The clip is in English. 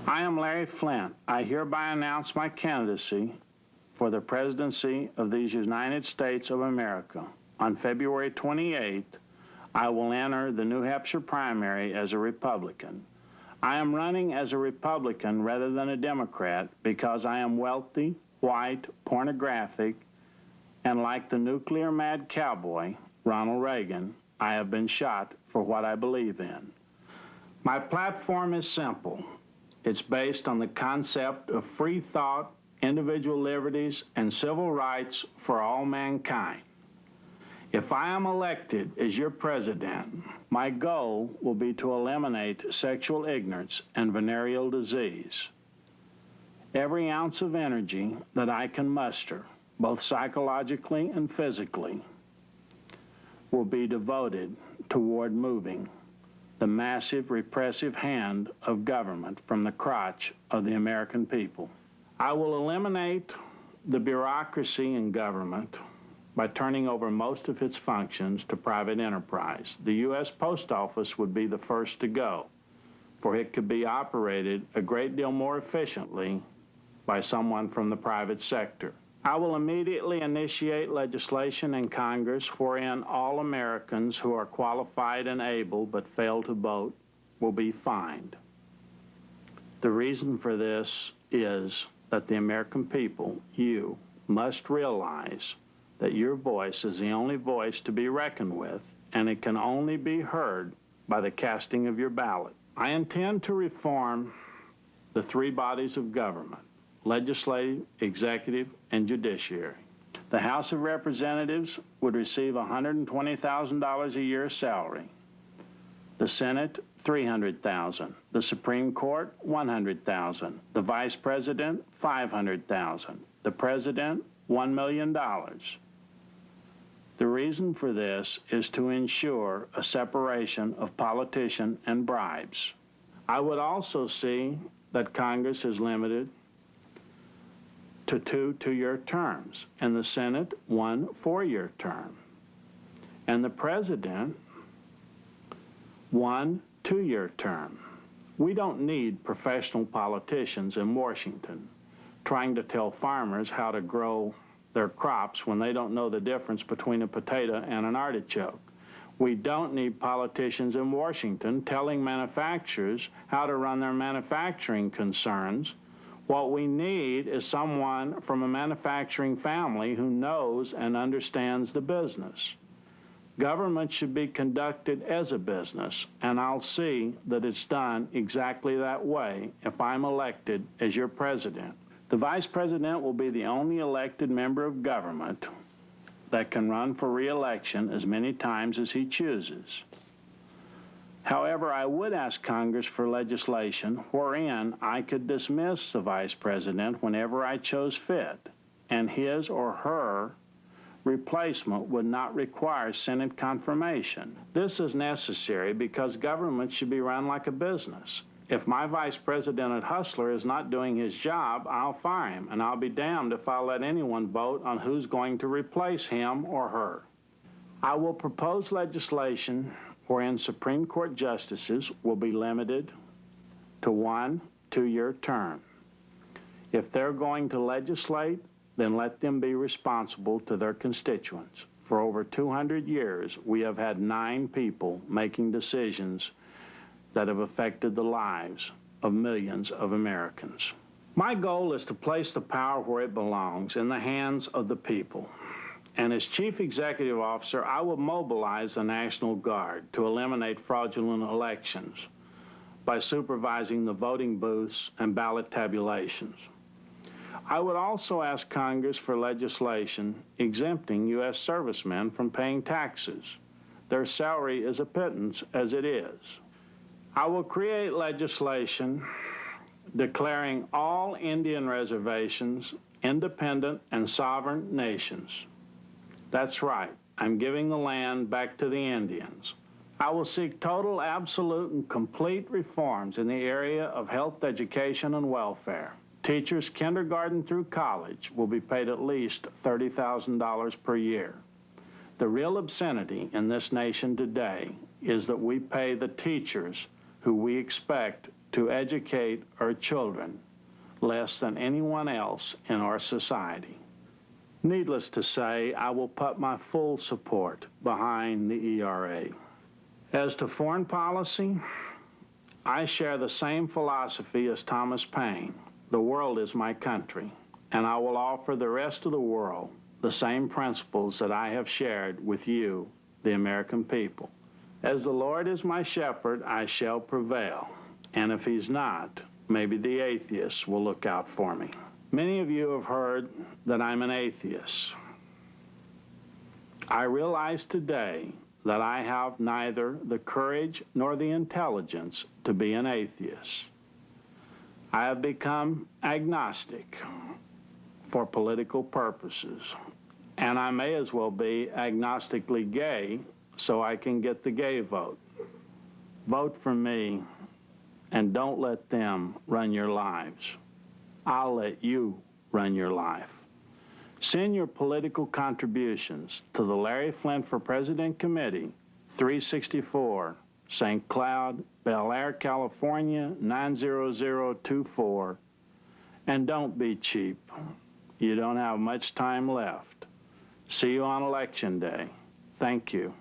I am Larry Flynt. I hereby announce my candidacy for the presidency of these United States of America. On February 28th, I will enter the New Hampshire primary as a Republican. I am running as a Republican rather than a Democrat because I am wealthy, white, pornographic, and like the nuclear-mad cowboy, Ronald Reagan, I have been shot for what I believe in. My platform is simple. It's based on the concept of free thought, individual liberties, and civil rights for all mankind. If I am elected as your president, my goal will be to eliminate sexual ignorance and venereal disease. Every ounce of energy that I can muster, both psychologically and physically, will be devoted toward moving the massive repressive hand of government from the crotch of the American people. I will eliminate the bureaucracy in government by turning over most of its functions to private enterprise. The U.S. Post Office would be the first to go, for it could be operated a great deal more efficiently by someone from the private sector. I will immediately initiate legislation in Congress wherein all Americans who are qualified and able but fail to vote will be fined. The reason for this is that the American people, you, must realize that your voice is the only voice to be reckoned with, and it can only be heard by the casting of your ballot. I intend to reform the three bodies of government: legislative, executive, and judiciary. The House of Representatives would receive $120,000 a year salary. The Senate, $300,000. The Supreme Court, $100,000. The Vice President, $500,000. The President, $1 million. The reason for this is to ensure a separation of politician and bribes. I would also see that Congress is limited to 2 two-year terms, and the Senate 1 four-year term, and the President 1 two-year term. We don't need professional politicians in Washington trying to tell farmers how to grow their crops when they don't know the difference between a potato and an artichoke. We don't need politicians in Washington telling manufacturers how to run their manufacturing concerns. What we need is someone from a manufacturing family who knows and understands the business. Government should be conducted as a business, and I'll see that it's done exactly that way if I'm elected as your president. The Vice President will be the only elected member of government that can run for re-election as many times as he chooses. However, I would ask Congress for legislation wherein I could dismiss the Vice President whenever I chose fit, and his or her replacement would not require Senate confirmation. This is necessary because government should be run like a business. If my Vice President Hustler is not doing his job, I'll fire him, and I'll be damned if I'll let anyone vote on who's going to replace him or her. I will propose legislation wherein Supreme Court justices will be limited to 1 two-year term. If they're going to legislate, then let them be responsible to their constituents. For over 200 years, we have had 9 people making decisions that have affected the lives of millions of Americans. My goal is to place the power where it belongs, in the hands of the people. And as Chief Executive Officer, I will mobilize the National Guard to eliminate fraudulent elections by supervising the voting booths and ballot tabulations. I would also ask Congress for legislation exempting U.S. servicemen from paying taxes. Their salary is a pittance as it is. I will create legislation declaring all Indian reservations independent and sovereign nations. That's right, I'm giving the land back to the Indians. I will seek total, absolute, and complete reforms in the area of health, education, and welfare. Teachers kindergarten through college will be paid at least $30,000 per year. The real obscenity in this nation today is that we pay the teachers who we expect to educate our children less than anyone else in our society. Needless to say, I will put my full support behind the ERA. As to foreign policy, I share the same philosophy as Thomas Paine. The world is my country, and I will offer the rest of the world the same principles that I have shared with you, the American people. As the Lord is my shepherd, I shall prevail. And if he's not, maybe the atheists will look out for me. Many of you have heard that I'm an atheist. I realize today that I have neither the courage nor the intelligence to be an atheist. I have become agnostic for political purposes, and I may as well be agnostically gay so I can get the gay vote. Vote for me, and don't let them run your lives. I'll let you run your life. Send your political contributions to the Larry Flynt for President Committee, 364, St. Cloud, Bel Air, California, 90024. And don't be cheap. You don't have much time left. See you on Election Day. Thank you.